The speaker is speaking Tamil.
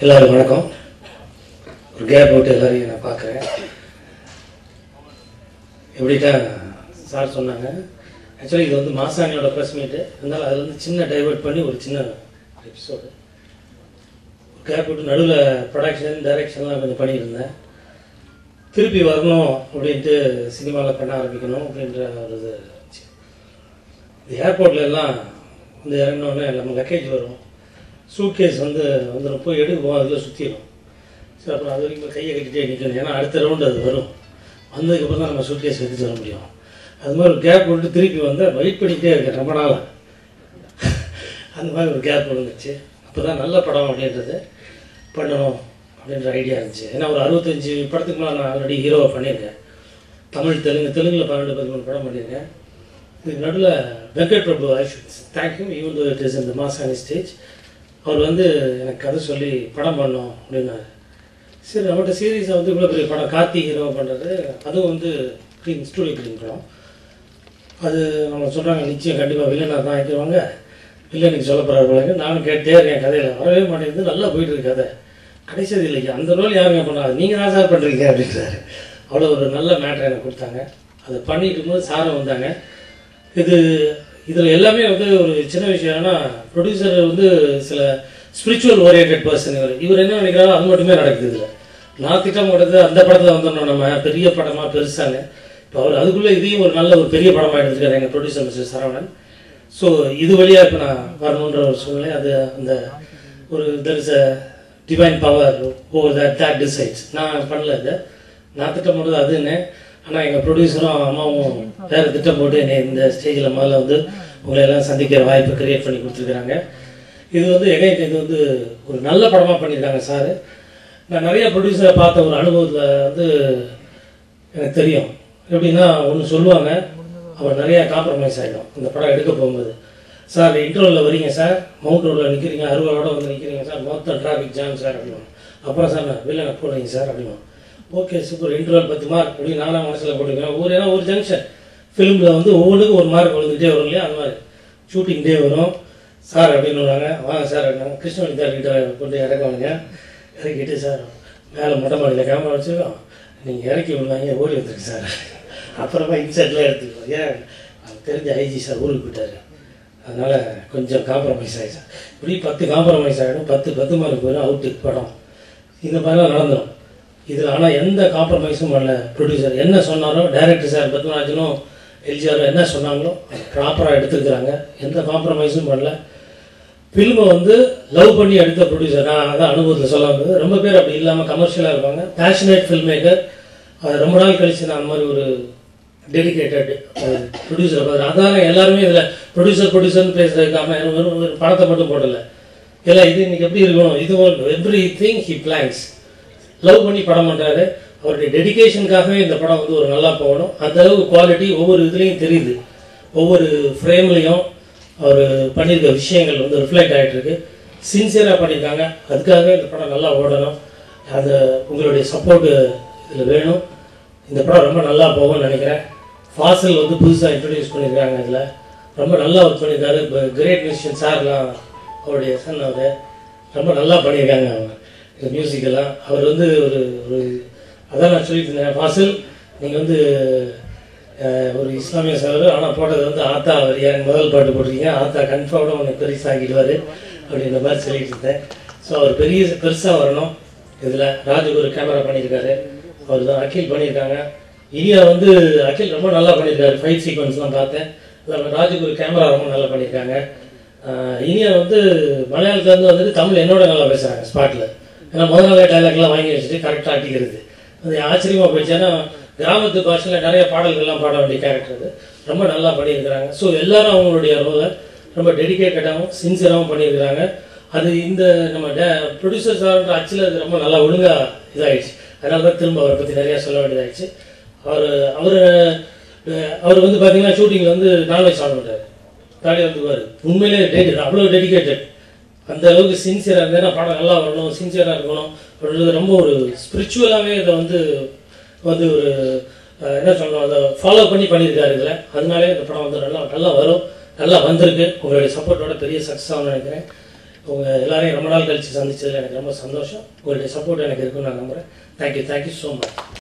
எல்லாரும் வணக்கம். ஒரு கேப் விட்டு எல்லாரையும் நான் பார்க்குறேன். எப்படிட்டா சார் சொன்னாங்க, ஆக்சுவலி இது வந்து மாசாணியோட ப்ரெஸ் மீட்டு, இருந்தாலும் அதில் வந்து சின்ன டைவெர்ட் பண்ணி ஒரு சின்ன எபிசோடு கேப் விட்டு நடுவில் ப்ரொடக்ஷன் டைரக்ஷன்லாம் கொஞ்சம் பண்ணியிருந்தேன். திருப்பி வரணும் அப்படின்ட்டு சினிமாவில் பண்ண ஆரம்பிக்கணும் அப்படின்ற ஒரு இது இருந்துச்சு. இந்த ஏர்போர்ட்ல எல்லாம் வந்து இறங்கினோடனே நம்ம லக்கேஜ் வரும், சூட்கேஸ் வந்துடும், போய் எடுக்குவோம், அதில் சுற்றிடும். சரி, அப்புறம் அது வரைக்கும் கையை கட்டிகிட்டே நிற்கணும், ஏன்னா அடுத்த ரவுண்டு அது வரும். வந்ததுக்கப்புறம் தான் நம்ம சூட்கேஸ் எடுத்துகிட்டு வர முடியும். அது மாதிரி ஒரு கேப் விட்டு திருப்பி வந்தால் வெயிட் பண்ணிக்கிட்டே இருக்கேன் ரொம்ப நாளாக. அந்த மாதிரி ஒரு கேப் விழுந்துச்சு. அப்போ தான் நல்ல படம் அப்படின்றது பண்ணணும் அப்படின்ற ஐடியா இருந்துச்சு. ஏன்னா ஒரு 65 படத்துக்கு மேலே நான் ஆல்ரெடி ஹீரோவை பண்ணியிருக்கேன். தமிழ் தெலுங்கில் 12-13 படம் பண்ணியிருக்கேன். இதுக்கு நடுவில் Venkat Prabhu, I should thank you, even though it is இந்த மாசாணி ஸ்டேஜ். அவர் வந்து எனக்கு கதை சொல்லி படம் பண்ணோம் அப்படின்னாரு. சரி, நம்மகிட்ட சீரீஸை வந்து இவ்வளோ பெரிய படம் கார்த்திக் ஹீரோவை பண்ணுறது, அதுவும் வந்து க்ளீன் ஸ்டூடியோ க்ளீன் படம். அது நம்ம சொல்கிறாங்க நிச்சயம் கண்டிப்பாக வில்லனாக தான் ஆக்கிடுவாங்க, வில்லனுக்கு சொல்ல போகிறாங்க. நானும் கேட்டே இருக்கேன், கதையில் வரவே மாட்டேங்குது, நல்லா போயிட்டுருக்கு கதை. கடைசியது இல்லைங்க, அந்த ரோல் யாருங்க பண்ணாங்க, நீங்கள் தான் சார் பண்ணுறீங்க அப்படின்றாரு. அவ்வளோ ஒரு நல்ல மேட்ரை எனக்கு கொடுத்தாங்க. அதை பண்ணிட்டு இருக்கும்போது சாரும் வந்தாங்க. இதில் எல்லாமே வந்து ஒரு சின்ன விஷயம் என்னன்னா, ப்ரொடியூசர் வந்து சில ஸ்பிரிச்சுவல் ஓரியன்ட் பர்சன். இவர் என்ன நினைக்கிறாரோ அது மட்டுமே நடக்குது. இதில் நான் திட்டம் போட்டது அந்த படத்தில் வந்துடணும் நம்ம பெரிய படமாக பெருசாங்க. இப்போ அவர் அதுக்குள்ளே இதையும் ஒரு நல்ல ஒரு பெரிய படமாக எடுத்துருக்காரு எங்கள் ப்ரொடியூசர் மிஸ்டர் சரவணன். ஸோ இது வழியாக இப்போ நான் வரணுன்ற ஒரு சூழ்நிலை. அது அந்த ஒரு there is a divine power over that decides. நான் பண்ணல, இதை நான் திட்டம் போட்டது அது என்ன. ஆனால் எங்கள் ப்ரொடியூசரும் அம்மாவும் வேறு திட்டம் போட்டு என்னை இந்த ஸ்டேஜில் முதல்ல வந்து உங்களை எல்லாம் சந்திக்கிற வாய்ப்பை க்ரியேட் பண்ணி கொடுத்துருக்குறாங்க. இது வந்து இது வந்து ஒரு நல்ல படமாக பண்ணியிருக்காங்க சார். நான் நிறைய ப்ரொடியூசரை பார்த்த ஒரு அனுபவத்தில் வந்து எனக்கு தெரியும். எப்படின்னா, ஒன்று சொல்லுவாங்க, அவர் நிறையா காம்ப்ரமைஸ் ஆகிடும் இந்த படம் எடுக்க போகும்போது. சார் இன்டர்வலில் வரீங்க சார், மவுண்ட் ரோடில் நிற்கிறீங்க, அறுவலோட வந்து நிற்கிறீங்க சார், மொத்தம் டிராஃபிக் ஜாம் சார் அப்படின்னா. அப்புறம் சார் நான் வில்லனை போடுறீங்க சார் அப்படின்னா. ஓகே சூப்பர், இன்டர்வல் 10 மார்க் அப்படின்னு நானும் மனசில் போட்டுக்கிறேன். ஏன்னா ஒரு ஜங்ஷன் ஃபிலிமில் வந்து ஒவ்வொன்றுக்கும் ஒரு மார்க் விழுந்துகிட்டே வரும் இல்லையா, அந்த மாதிரி ஷூட்டிங் டே வரும். சார் அப்படின்னு வாங்க வாங்க சார் அப்படின்னாங்க. கிருஷ்ணவழி கிட்ட கொண்டு இறக்குவாங்க. இறக்கிட்டு சார் மேலே மொட்டை மாடியில் கேமரா வச்சுருக்கோம், நீங்கள் இறக்கி விடுவாங்க, ஓடி வந்துருக்கு சார். அப்புறமா இன்செர்ட்லாம் எடுத்துக்கோம். ஏன் தெரிஞ்ச ஐஜி சார் ஊருக்கு போயிட்டார், அதனால் கொஞ்சம் காம்ப்ரமைஸ் ஆகி சார். இப்படி 10 காம்ப்ரமைஸ் ஆகிடும், 10 மார்க் போயிடும், அவுட்டு படம். இந்த மாதிரிலாம் நடந்துடும் இதில். ஆனால் எந்த காம்ப்ரமைஸும் பண்ணல ப்ரொடியூசர். என்ன சொன்னாரோ டைரக்டர் சார் பத்மராஜனும் எல்ஜிஆரோ என்ன சொன்னாங்களோ ப்ராப்பராக எடுத்துருக்குறாங்க. எந்த காம்ப்ரமைஸும் பண்ணல. ஃபில்மை வந்து லவ் பண்ணி எடுத்த ப்ரொடியூசர். நான் அதான் அனுபவத்தில் சொல்ல வந்தது. ரொம்ப பேர் அப்படி இல்லாமல் கமர்ஷியலாக இருப்பாங்க, பேஷனேட் ஃபில்ம் மேக்கர். அது ரொம்ப நாள் கழிச்சு நான் அந்த மாதிரி ஒரு டெடிக்கேட்டட் ப்ரொடியூசரை பார்க்குறேன். அதனால எல்லாருமே இதில் ப்ரொடியூசர்னு பேசுறதுக்காம ஒரு படத்தை மட்டும் போடலை. எல்லாம் இது இன்னைக்கு எப்படி இருக்கணும், இது everything he plans. Love பண்ணி படம் பண்ணுறாரு. அவருடைய டெடிக்கேஷனுக்காகவே இந்த படம் வந்து ஒரு நல்லா போகணும். அந்த அளவுக்கு குவாலிட்டி ஒவ்வொரு இதுலேயும் தெரியுது. ஒவ்வொரு ஃப்ரேம்லையும் அவர் பண்ணியிருக்க விஷயங்கள் வந்து ரிஃப்ளெக்ட் ஆகிட்டு இருக்கு. சின்சியராக பண்ணியிருக்காங்க. அதுக்காகவே இந்த படம் நல்லா ஓடணும். அது உங்களுடைய சப்போர்ட்டு இதில் வேணும். இந்த படம் ரொம்ப நல்லா போகும்னு நினைக்கிறேன். ஃபாசில் வந்து புதுசாக இன்ட்ரடியூஸ் பண்ணியிருக்காங்க. இதில் ரொம்ப நல்லா ஒர்க் பண்ணியிருக்காரு. இப்போ கிரேட் மியூசிஷியன் சார்லாம் அவருடைய சன், அவர் ரொம்ப நல்லா பண்ணியிருக்காங்க. அவங்க இந்த மியூசிக்கெல்லாம் அவர் வந்து ஒரு அதான் நான் சொல்லிட்டு இருந்தேன். ஃபாசில் நீங்கள் வந்து ஒரு இஸ்லாமிய சகோதரர், ஆனால் போட்டது வந்து ஆத்தா வரியா முதல் பாட்டு போட்டிருக்கீங்க, ஆத்தா கன்ஃபார்மாக உனக்கு பெருசாகிடுவார் அப்படின்ற மாதிரி சொல்லிட்டு இருந்தேன். ஸோ அவர் பெருசாக வரணும். இதில் ராஜகுரு கேமரா பண்ணியிருக்காரு, அவர் தான் அகில் பண்ணியிருக்காங்க. இனியா வந்து அகில் ரொம்ப நல்லா பண்ணியிருக்காரு. ஃபைட் சீக்வன்ஸ்லாம் பார்த்தேன். ராஜகுரு கேமரா ரொம்ப நல்லா பண்ணியிருக்காங்க. இனியா வந்து மலையாளத்துலேருந்து வந்துட்டு தமிழ் என்னோட நல்லா பேசுகிறாங்க ஸ்பாட்டில். ஏன்னா முதல் நாளே டைலாக்லாம் வாங்கி வச்சுட்டு கரெக்டாக ஆட்டிக்கிறது அது ஆச்சரியமாக போயிடுச்சு. ஏன்னா கிராமத்து பாஷையில் நிறைய பாடல்கள்லாம் பாட வேண்டிய கேரக்டர் அது ரொம்ப நல்லா பண்ணியிருக்கிறாங்க. ஸோ எல்லாரும் அவங்களுடைய ரோலை ரொம்ப டெடிக்கேட்டடாகவும் சின்சியராகவும் பண்ணியிருக்கிறாங்க. அது இந்த நம்ம ப்ரொடியூசர் சார்ன்ற அச்சில் அது ரொம்ப நல்லா ஒழுங்காக இதாகிடுச்சு. அதனால தான் திரும்ப அவரை பற்றி நிறையா சொல்ல வேண்டியதாகிடுச்சு. அவர் வந்து பார்த்தீங்கன்னா ஷூட்டிங்கில் வந்து நான்வெஜ் சாப்பிட மாட்டார், தாடி வந்துக்குவார். உண்மையிலே அவ்வளோ டெடிக்கேட்டட். அந்த அளவுக்கு சின்சியராக இருந்தேன்னா படம் நல்லா வரணும், சின்சியராக இருக்கணும் அப்படின்றது ரொம்ப ஒரு ஸ்பிரிச்சுவலாகவே இதை வந்து ஒரு என்ன சொல்லணும், அதை ஃபாலோ பண்ணியிருக்காரு இதில். அதனாலே இந்த படம் வந்து நல்லா வரும், நல்லா வந்திருக்கு. உங்களுடைய சப்போர்ட்டோட பெரிய சக்ஸஸ் ஆகும்னு நினைக்கிறேன். உங்கள் எல்லாரையும் ரொம்ப நாள் கழித்து சந்திச்சதில் எனக்கு ரொம்ப சந்தோஷம். உங்களுடைய சப்போர்ட் எனக்கு இருக்குன்னு நான் நம்புகிறேன். Thank you so much.